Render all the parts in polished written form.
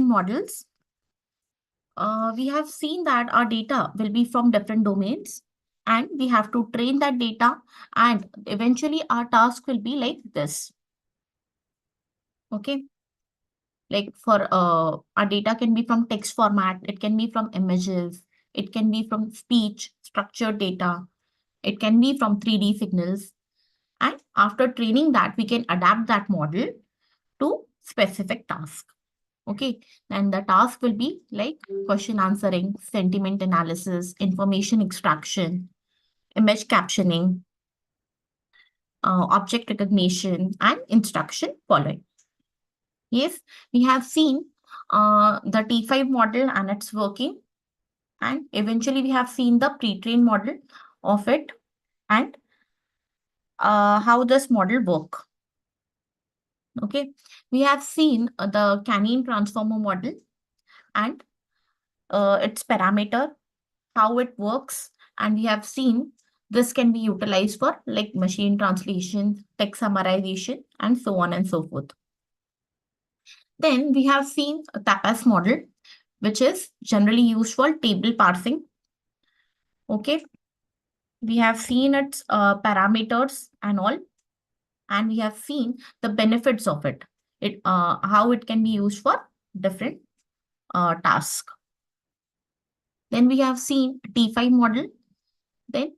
models, we have seen that our data will be from different domains and we have to train that data, and eventually our task will be like this. Okay. Like for our data can be from text format, it can be from images, it can be from speech, structured data, it can be from 3D signals. And after training that, we can adapt that model to specific task. Okay, and the task will be like question answering, sentiment analysis, information extraction, image captioning, object recognition, and instruction following. Yes, we have seen the T5 model and it's working. And eventually we have seen the pre-trained model of it and how this model work. Okay, we have seen the canine transformer model and its parameter, how it works, and we have seen this can be utilized for like machine translation, text summarization, and so on and so forth. Then we have seen a tapas model, which is generally used for table parsing. Okay, we have seen its parameters and all, and we have seen the benefits of it, how it can be used for different tasks. Then we have seen T5 model. Then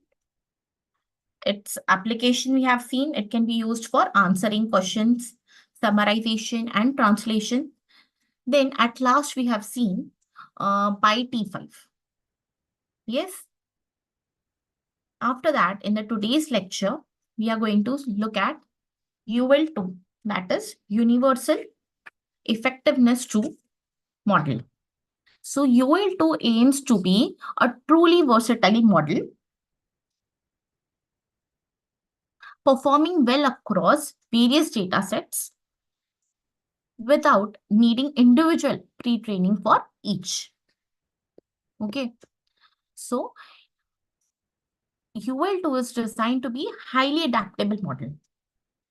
its application we have seen, it can be used for answering questions, summarization, and translation. Then at last we have seen by T5. Yes. After that, in the today's lecture, we are going to look at UL2, that is Universal Effectiveness 2 model. So UL2 aims to be a truly versatile model, performing well across various data sets without needing individual pre-training for each. Okay, so UL2 is designed to be highly adaptable model,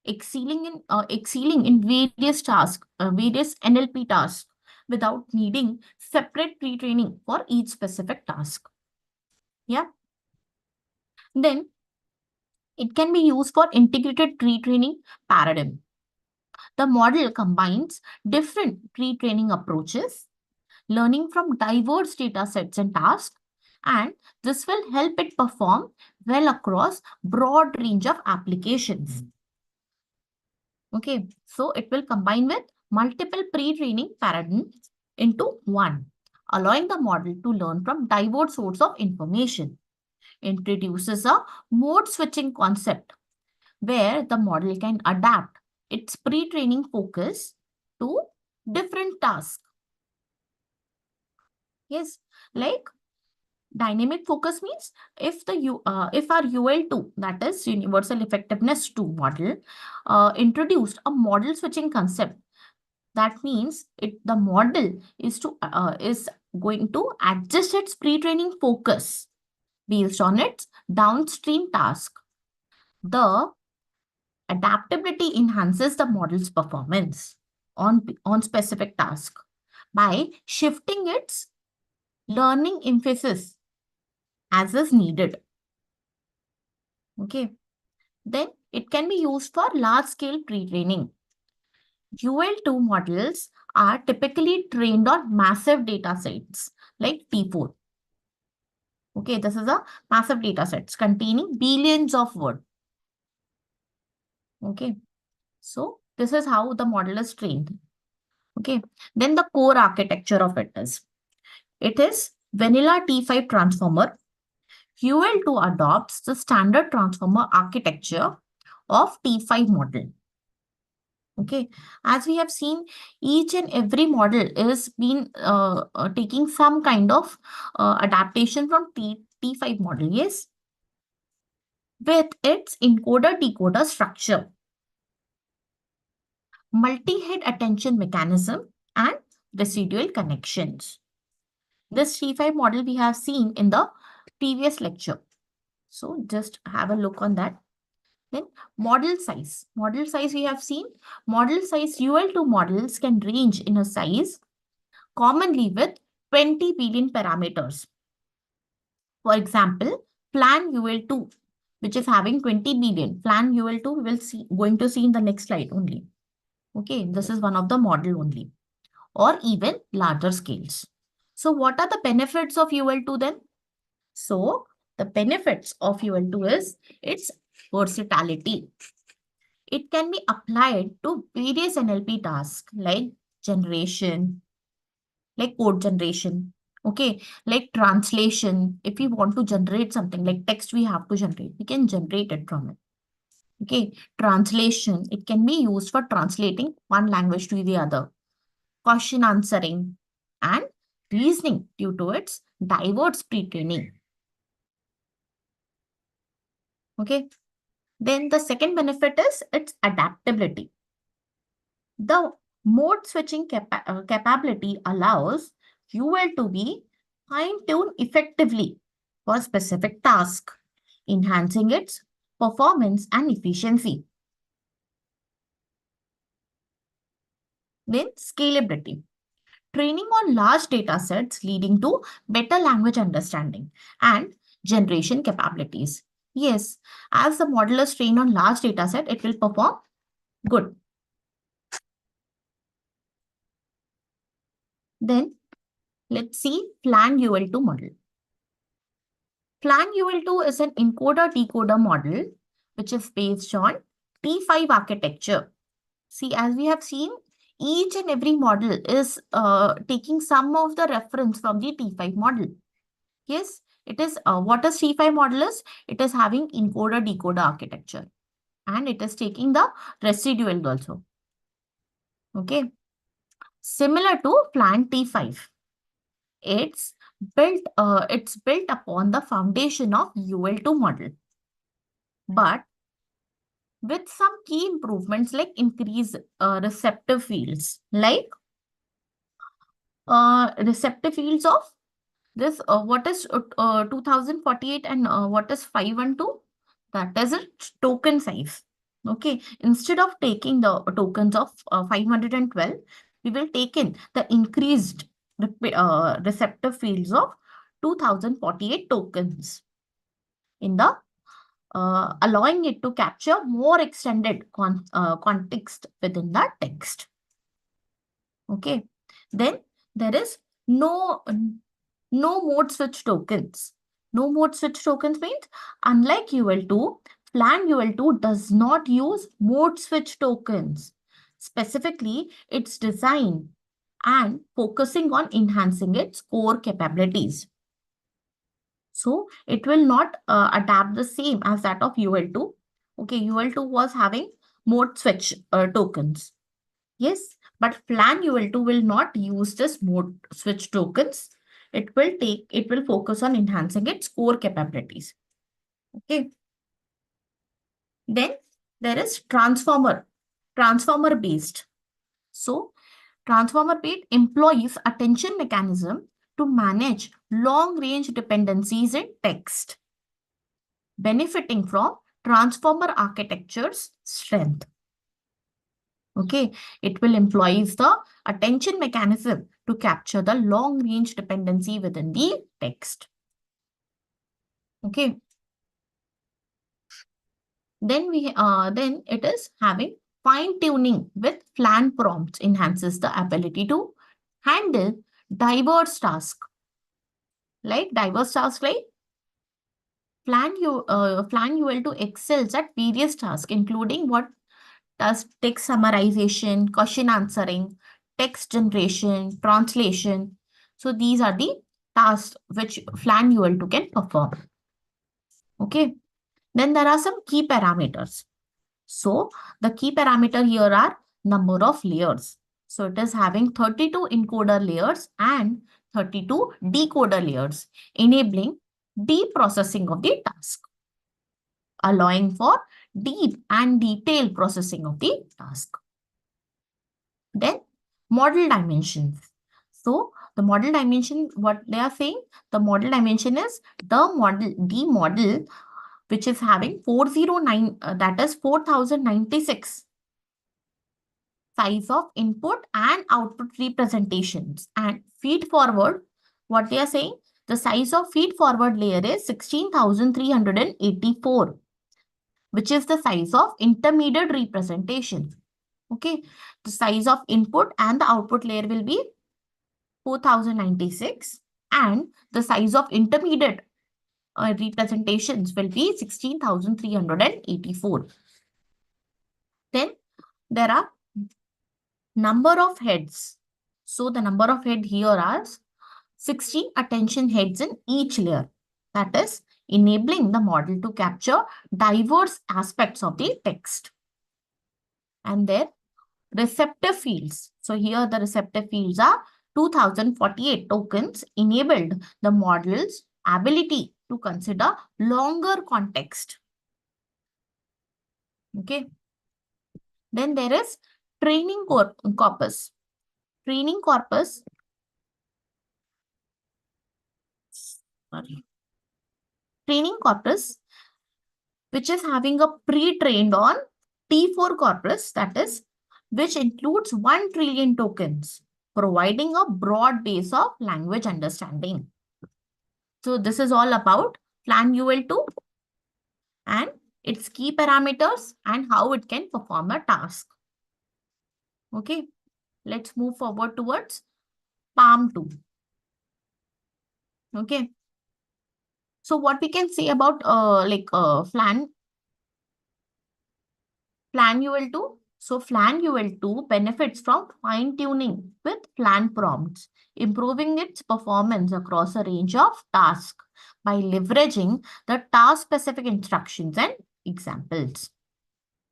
excelling in various tasks, various NLP tasks, without needing separate pre-training for each specific task. Yeah. Then it can be used for integrated pre-training paradigm. The model combines different pre-training approaches, learning from diverse data sets and tasks, and this will help it perform well across broad range of applications. Okay, so it will combine with multiple pre-training paradigms into one, allowing the model to learn from diverse sources of information. Introduces a mode switching concept where the model can adapt its pre-training focus to different tasks. Yes, like dynamic focus means if our UL2, that is Universal Effectiveness 2 model, introduced a model switching concept, that means the model is going to adjust its pre-training focus based on its downstream task. The adaptability enhances the model's performance on specific task by shifting its learning emphasis as is needed. Okay. Then it can be used for large-scale pre-training. UL2 models are typically trained on massive data sets like T4. Okay, this is a massive data sets containing billions of words. Okay, so this is how the model is trained. Okay, then the core architecture of it is vanilla T5 transformer. UL2 adopts the standard transformer architecture of T5 model. Okay, as we have seen, each and every model is been taking some kind of adaptation from T5 model, yes, with its encoder-decoder structure, multi-head attention mechanism, and residual connections. This T5 model we have seen in the previous lecture. So just have a look on that. Then model size. Model size we have seen. Model size UL2 models can range in a size commonly with 20 billion parameters. For example, plan UL2, which is having 20 billion. Plan UL2, we will see, going to see in the next slide only. Okay, this is one of the model only, or even larger scales. So what are the benefits of UL2 then? So the benefits of UL2 is its versatility. It can be applied to various NLP tasks like generation, like code generation, okay, like translation. If we want to generate something like text, we have to generate, we can generate it from it. Okay, translation, it can be used for translating one language to the other. Question answering and reasoning due to its diverse pre-training. Okay, then the second benefit is its adaptability. The mode switching capability allows UL to be fine-tuned effectively for specific tasks, enhancing its performance and efficiency. Then scalability. Training on large data sets leading to better language understanding and generation capabilities. Yes, as the model is trained on large data set, it will perform good. Then let's see Plan UL2 model. Plan UL2 is an encoder-decoder model which is based on T5 architecture. See, as we have seen, each and every model is taking some of the reference from the T5 model. Yes, it is what is T5 model is? It is having encoder-decoder architecture and it is taking the residual also. Okay, similar to Plan T5. It's built upon the foundation of UL2 model, but with some key improvements like increase receptive fields, like receptive fields of this what is 2048 and what is 512, that is a token size. Okay, instead of taking the tokens of 512, we will take in the increased receptive fields of 2048 tokens in the allowing it to capture more extended context within the text. Okay, then there is no mode switch tokens. No mode switch tokens means unlike UL2, Plan UL2 does not use mode switch tokens. Specifically, it's designed and focusing on enhancing its core capabilities. So it will not adapt the same as that of UL2. Okay, UL2 was having mode switch tokens. Yes, but Plan UL2 will not use this mode switch tokens. It will focus on enhancing its core capabilities. Okay. Then there is transformer based. So transformer based employs attention mechanism to manage long range dependencies in text, benefiting from transformer architecture's strength. Okay, it will employs the attention mechanism to capture the long range dependency within the text. Okay. Then it is having fine tuning with plan prompts enhances the ability to handle diverse tasks. Like Plan UL2 excels at various tasks, including what does text summarization, question answering, text generation, translation. So these are the tasks which Plan UL2 can perform. Okay. Then there are some key parameters. So the key parameter here are number of layers. So it is having 32 encoder layers and 32 decoder layers, enabling deep processing of the task, allowing for deep and detailed processing of the task. Then model dimensions. So the model dimension, what they are saying, the model dimension is the model which is having 409, that is 4096 size of input and output representations. And feed forward, what they are saying, the size of feed forward layer is 16,384, which is the size of intermediate representation. Okay, the size of input and the output layer will be 4,096, and the size of intermediate representations will be 16,384. Then there are number of heads. So the number of head here are 16 attention heads in each layer. That is enabling the model to capture diverse aspects of the text. And their receptive fields. So here the receptive fields are 2048 tokens enabled the model's ability to consider longer context. Okay. Then there is training corpus. Training corpus. Sorry. Training corpus, which is having a pre-trained on T4 corpus, that is, which includes 1 trillion tokens, providing a broad base of language understanding. So this is all about FlanUL2 and its key parameters and how it can perform a task. Okay, let's move forward towards PaLM2. Okay, so what we can say about FlanUL2. So FlanUL2 benefits from fine-tuning with Flan prompts, improving its performance across a range of tasks by leveraging the task-specific instructions and examples.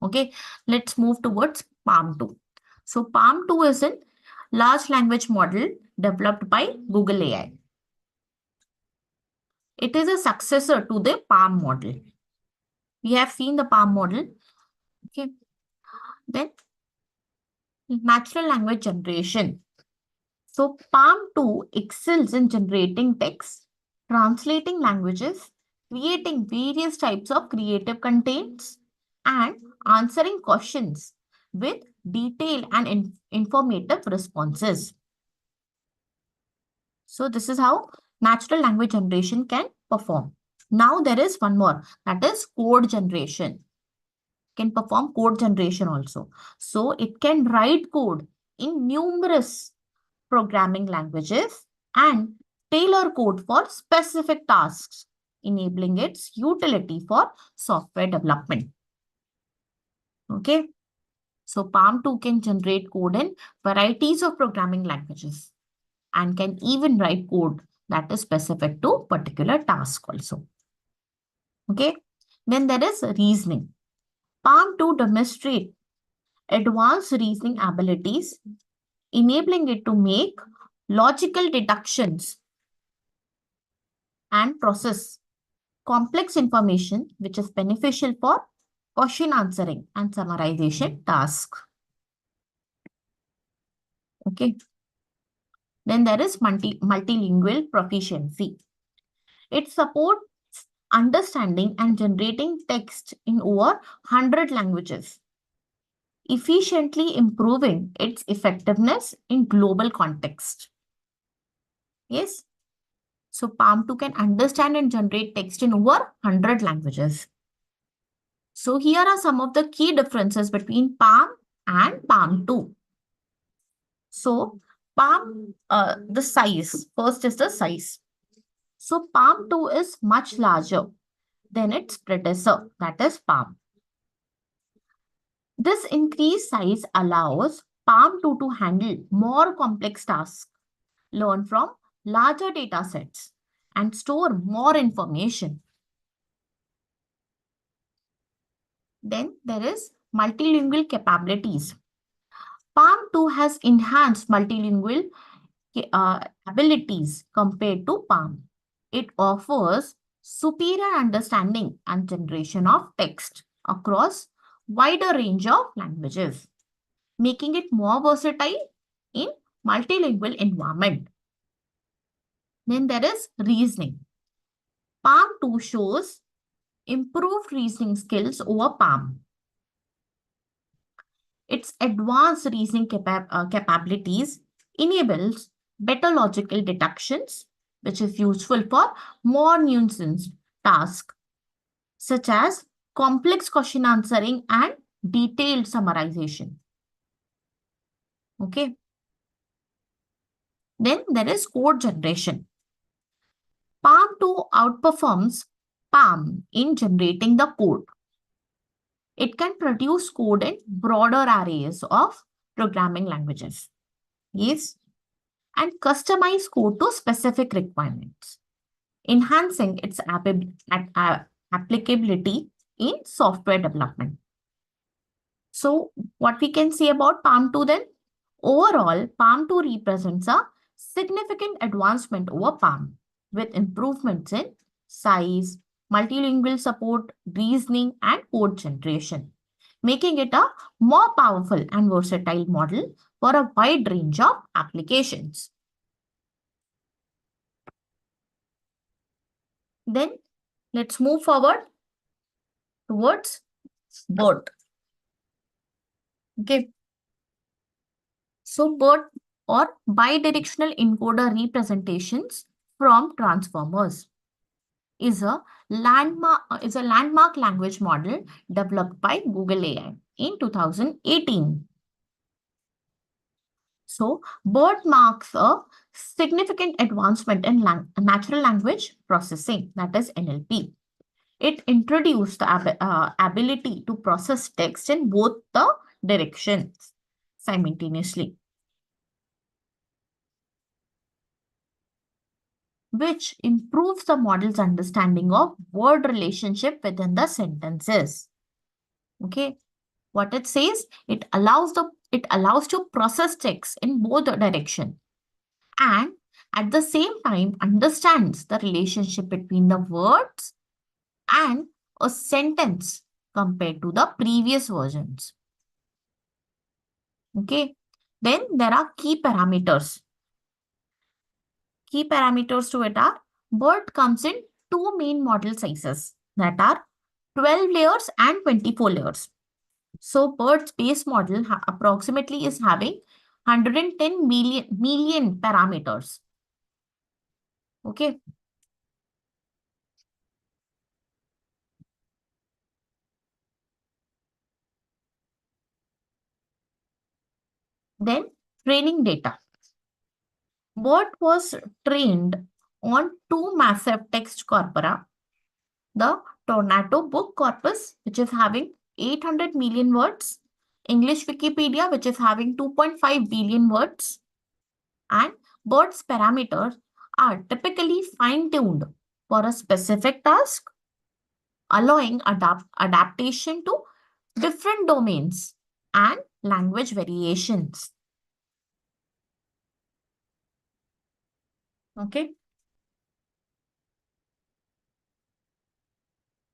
Okay, let's move towards PaLM2. So PaLM2 is a large language model developed by Google AI. It is a successor to the PaLM model. We have seen the PaLM model. Okay. Then natural language generation. So PaLM2 excels in generating text, translating languages, creating various types of creative contents, and answering questions with detailed and informative responses. So this is how natural language generation can perform. Now there is one more, that is code generation. Can perform code generation also. So it can write code in numerous programming languages and tailor code for specific tasks, enabling its utility for software development. Okay. So PaLM2 can generate code in varieties of programming languages and can even write code that is specific to particular task also. Okay. Then there is reasoning. PaLM2 demonstrates advanced reasoning abilities, enabling it to make logical deductions and process complex information, which is beneficial for question answering and summarization tasks. Okay. Then there is multilingual proficiency. It supports understanding and generating text in over 100 languages, efficiently improving its effectiveness in global context. Yes. So PaLM2 can understand and generate text in over 100 languages. So here are some of the key differences between PaLM and PaLM2. So PaLM, the size. First is the size. So PaLM2 is much larger than its predecessor, that is PaLM. This increased size allows PaLM2 to handle more complex tasks, learn from larger data sets, and store more information. Then there is multilingual capabilities. PaLM2 has enhanced multilingual abilities compared to PaLM. It offers superior understanding and generation of text across wider range of languages, making it more versatile in multilingual environment. Then there is reasoning. PaLM2 shows improved reasoning skills over PaLM. Its advanced reasoning capabilities enables better logical deductions, which is useful for more nuanced tasks, such as complex question answering and detailed summarization. Okay. Then there is code generation. Palm 2 outperforms Palm in generating the code. It can produce code in broader arrays of programming languages. Yes. And customize code to specific requirements, enhancing its applicability in software development. So what we can say about Palm 2 then? Overall, Palm 2 represents a significant advancement over Palm, with improvements in size, multilingual support, reasoning, and code generation, making it a more powerful and versatile model for a wide range of applications. Then let's move forward towards BERT. Okay. So BERT, or bidirectional encoder representations from transformers, is a landmark language model developed by Google AI in 2018. So BERT marks a significant advancement in natural language processing, that is NLP. It introduced the ability to process text in both the directions simultaneously, which improves the model's understanding of word relationship within the sentences. Okay, what it says, it allows to process text in both direction, and at the same time understands the relationship between the words and a sentence compared to the previous versions. Okay, then there are key parameters. Key parameters to it are, BERT comes in two main model sizes, that are 12 layers and 24 layers. So BERT's base model approximately is having 110 million parameters. Okay. Then training data. BERT was trained on two massive text corpora, the Tornado book corpus, which is having 800 million words, English Wikipedia, which is having 2.5 billion words, and BERT's parameters are typically fine-tuned for a specific task, allowing adaptation to different domains and language variations. Okay.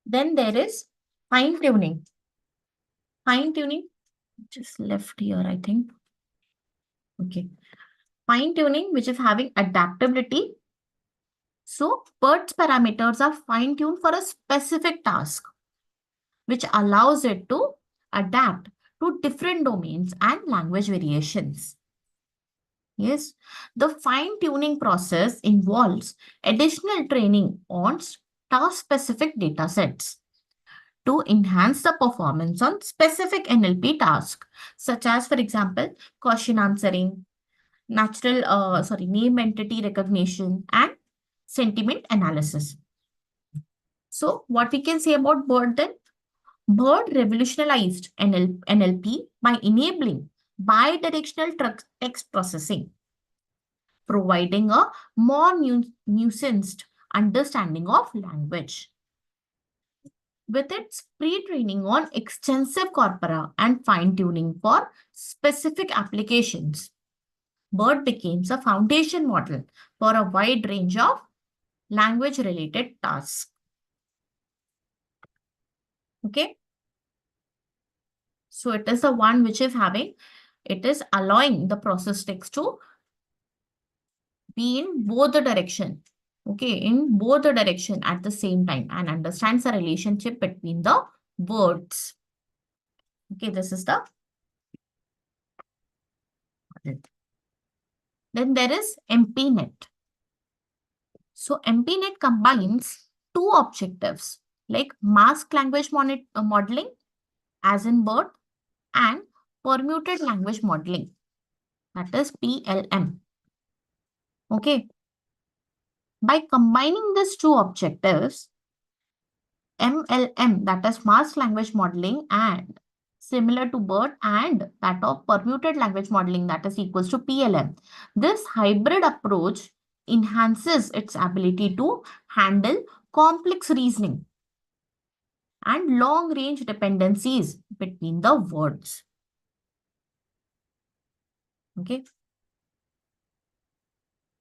Then there is fine-tuning. Fine-tuning, just left here, I think. Okay. Fine-tuning, which is having adaptability. So BERT's parameters are fine-tuned for a specific task, which allows it to adapt to different domains and language variations. Yes, the fine-tuning process involves additional training on task-specific datasets to enhance the performance on specific NLP tasks, such as, for example, question answering, name entity recognition, and sentiment analysis. So what we can say about BERT then? BERT revolutionized NLP by enabling bidirectional text processing, providing a more nuanced understanding of language. With its pre-training on extensive corpora and fine-tuning for specific applications, BERT becomes a foundation model for a wide range of language-related tasks. Okay. So it is the one which is allowing the process text to be in both the direction. Okay, in both the direction at the same time, and understands the relationship between the words. Okay, this is the model. Then there is MPNet. So MPNet combines two objectives like masked language modeling, as in BERT, and permuted language modeling, that is PLM. Okay. By combining these two objectives, MLM, that is masked language modeling, and similar to BERT, and that of permuted language modeling, that is equals to PLM. This hybrid approach enhances its ability to handle complex reasoning and long-range dependencies between the words. Okay.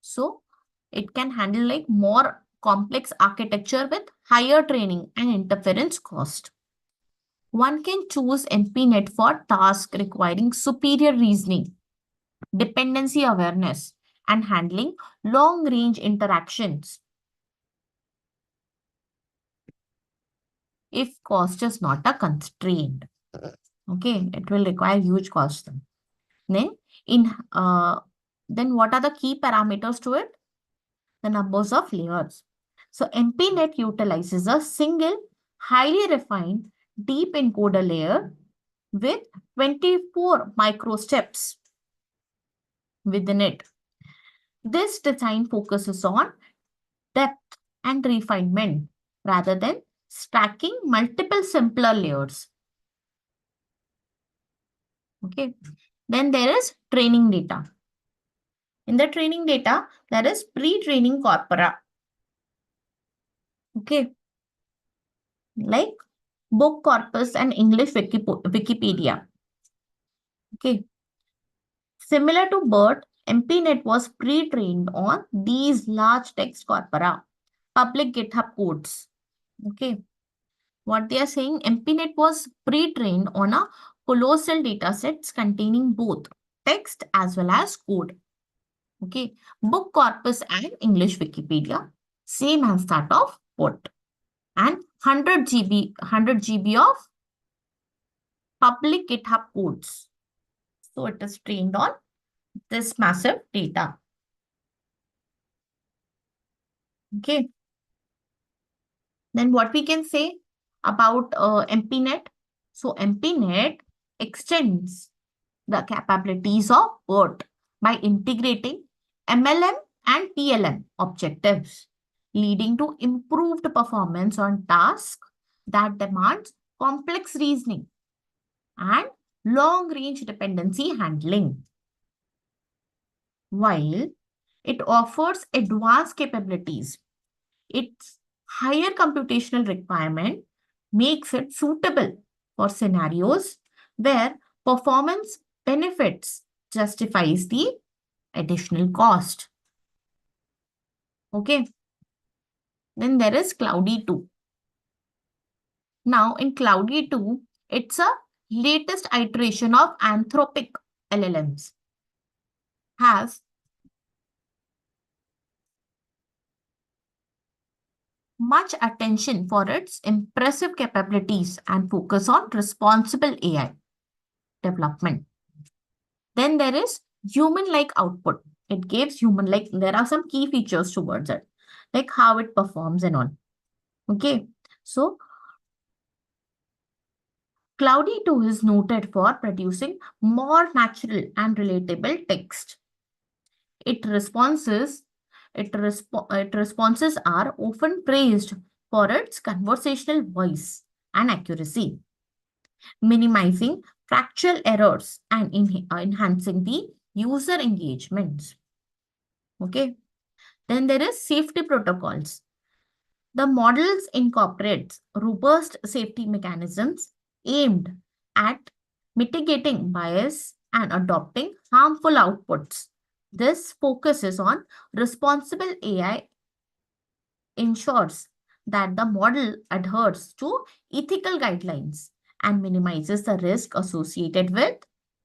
So it can handle like more complex architecture with higher training and interference cost. One can choose MPNet for tasks requiring superior reasoning, dependency awareness, and handling long-range interactions if cost is not a constraint. Okay, it will require huge cost. Then, then what are the key parameters to it? The numbers of layers. So MPNet utilizes a single, highly refined, deep encoder layer with 24 microsteps within it. This design focuses on depth and refinement rather than stacking multiple simpler layers. Okay. Then there is training data. In the training data, there is pre-training corpora. Okay. Like book corpus and English Wikipedia. Okay. Similar to BERT, MPNet was pre-trained on these large text corpora, public GitHub codes. Okay. What they are saying, MPNet was pre-trained on a colossal data sets containing both text as well as code. Okay. Book corpus and English Wikipedia, same as that of BERT. And 100 GB of public GitHub codes. So it is trained on this massive data. Okay. Then what we can say about MPNet? So MPNet extends the capabilities of BERT by integrating MLM and PLM objectives, leading to improved performance on tasks that demands complex reasoning and long-range dependency handling. While it offers advanced capabilities, its higher computational requirement makes it suitable for scenarios where performance benefits justifies the additional cost. Okay. Then there is Cloudy 2. Now in Cloudy 2, it's a latest iteration of Anthropic LLMs. Has much attention for its impressive capabilities and focus on responsible AI development. Then there is human-like output. It gives human-like, there are some key features towards it, like how it performs and all. Okay, so Cloudy 2 is noted for producing more natural and relatable text. Its responses are often praised for its conversational voice and accuracy, minimizing factual errors and enhancing the user engagements. Okay. Then there is safety protocols. The models incorporates robust safety mechanisms aimed at mitigating bias and adopting harmful outputs. This focuses on responsible AI, ensures that the model adheres to ethical guidelines and minimizes the risk associated with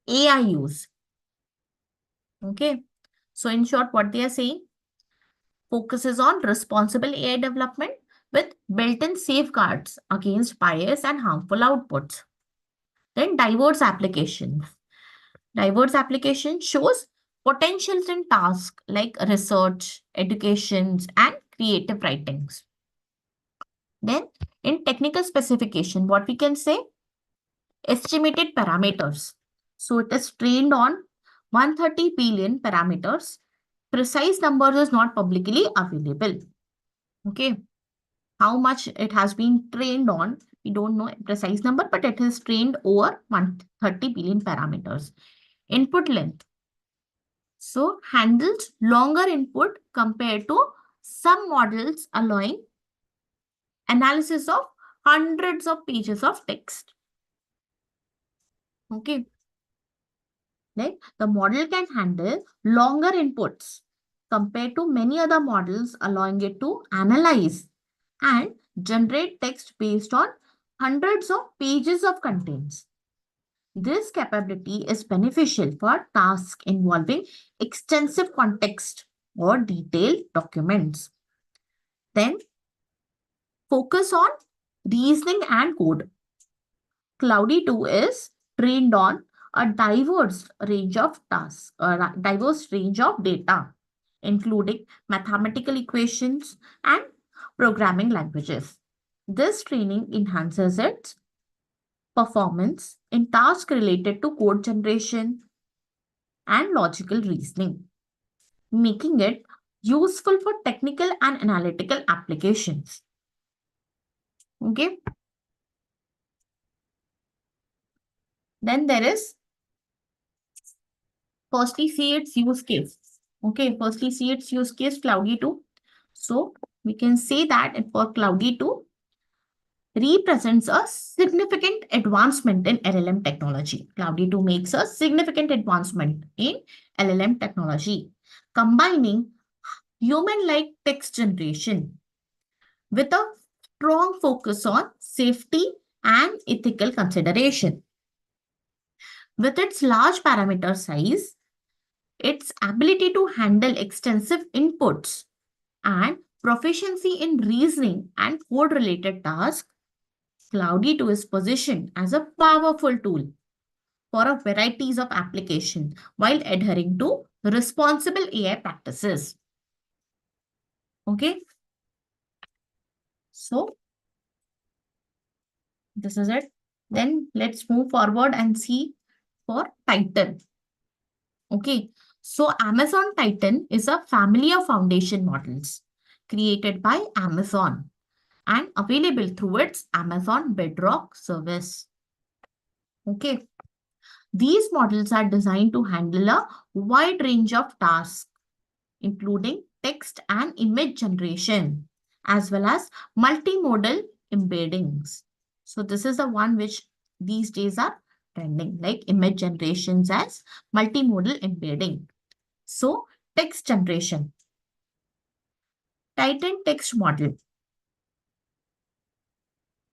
AI use. Okay. So in short, what they are saying, focuses on responsible AI development with built-in safeguards against bias and harmful outputs. Then diverse application. Diverse application shows potentials in tasks like research, educations, and creative writings. Then in technical specification, what we can say? Estimated parameters. So it is trained on 130 billion parameters. Precise numbers is not publicly available. Okay. How much it has been trained on, we don't know precise number, but it is trained over 130 billion parameters. Input length. So handles longer input compared to some models allowing analysis of hundreds of pages of text. Okay. Like the model can handle longer inputs compared to many other models, allowing it to analyze and generate text based on hundreds of pages of contents. This capability is beneficial for tasks involving extensive context or detailed documents. Then focus on reasoning and code. Cloudy 2 is trained on a diverse range of tasks, a diverse range of data, including mathematical equations and programming languages. This training enhances its performance in tasks related to code generation and logical reasoning, making it useful for technical and analytical applications. Okay. Then there is firstly see its use case. Okay, firstly see its use case, Cloudy 2. So we can say that for Cloudy 2 represents a significant advancement in LLM technology. Cloudy 2 makes a significant advancement in LLM technology, combining human-like text generation with a strong focus on safety and ethical consideration. With its large parameter size, its ability to handle extensive inputs, and proficiency in reasoning and code-related tasks, Cloudy 2 is positioned as a powerful tool for a varieties of applications while adhering to responsible AI practices. Okay, so this is it. Then let's move forward and see for Titan. Okay, so Amazon Titan is a family of foundation models created by Amazon and available through its Amazon Bedrock service. Okay, these models are designed to handle a wide range of tasks, including text and image generation, as well as multimodal embeddings. So this is the one which these days are trending, like image generations as multimodal embedding. So text generation, Titan text model.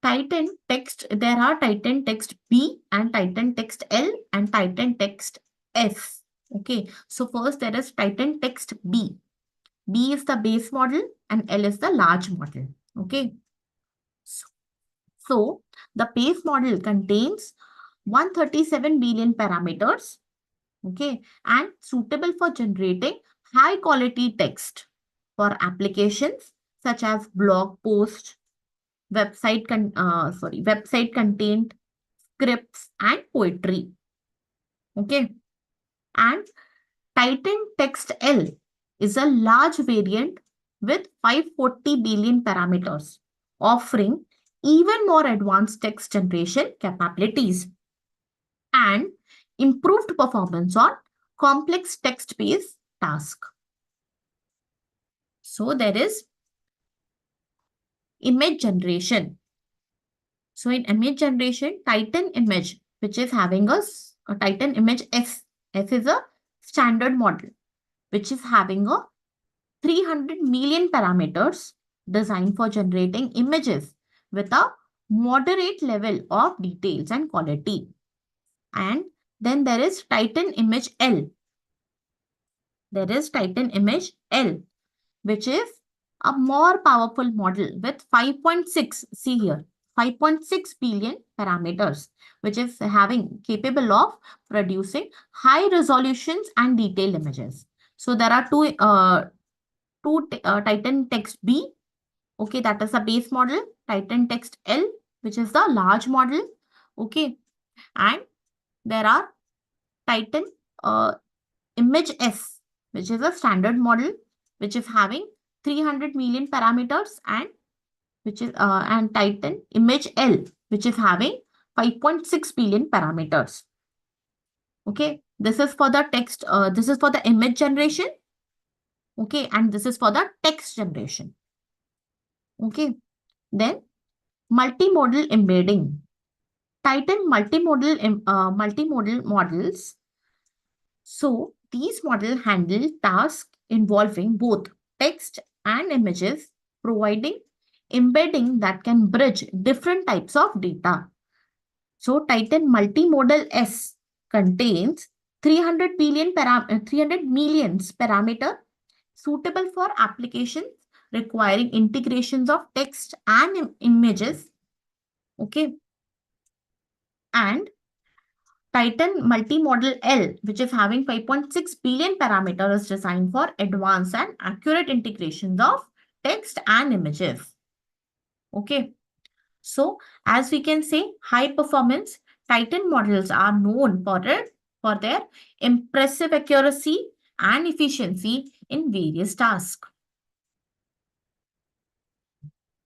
Titan text, there are Titan text B and Titan text L and Titan text S. Okay, so first there is Titan text B. B is the base model and L is the large model. Okay, so the base model contains 137 billion parameters. Okay, and suitable for generating high quality text for applications such as blog posts, website content, scripts, and poetry. Okay, and Titan Text L is a large variant with 540 billion parameters, offering even more advanced text generation capabilities and improved performance on complex text-based tasks. So there is image generation. So in image generation, Titan image, which is having a Titan image S. S is a standard model, which is having a 300 million parameters designed for generating images with a moderate level of details and quality. And then there is Titan image L. There is Titan image L, which is a more powerful model with 5.6, see here, 5.6 billion parameters, which is having capable of producing high resolutions and detailed images. So there are two Titan Text B. Okay, that is the base model. Titan Text L, which is the large model. Okay, and there are Titan Image S, which is a standard model, which is having 300 million parameters, and which is and Titan Image L, which is having 5.6 billion parameters. Okay, this is for the text. This is for the image generation. Okay, and this is for the text generation. Okay, then multimodal embedding. Titan multimodal models. So these models handle tasks involving both text and images, providing embedding that can bridge different types of data. So Titan Multimodal S contains 300 millions parameter suitable for applications requiring integrations of text and images. Okay. And Titan Multimodal L, which is having 5.6 billion parameters, is designed for advanced and accurate integrations of text and images. Okay. So, as we can say, high performance Titan models are known for their impressive accuracy and efficiency in various tasks.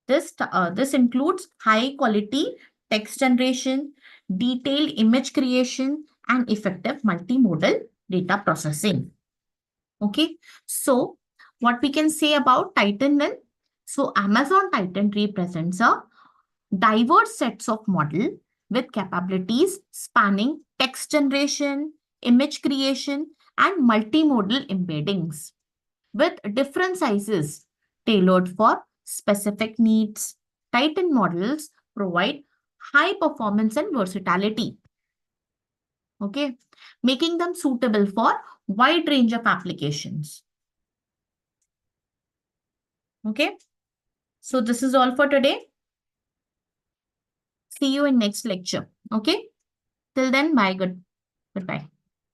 This includes high quality text generation, detailed image creation, and effective multimodal data processing. Okay, so what we can say about Titan then? So Amazon Titan represents a diverse sets of model with capabilities spanning text generation, image creation, and multimodal embeddings with different sizes tailored for specific needs. Titan models provide high performance and versatility, okay, making them suitable for wide range of applications. Okay, so this is all for today. See you in next lecture. Okay, till then, bye. Goodbye.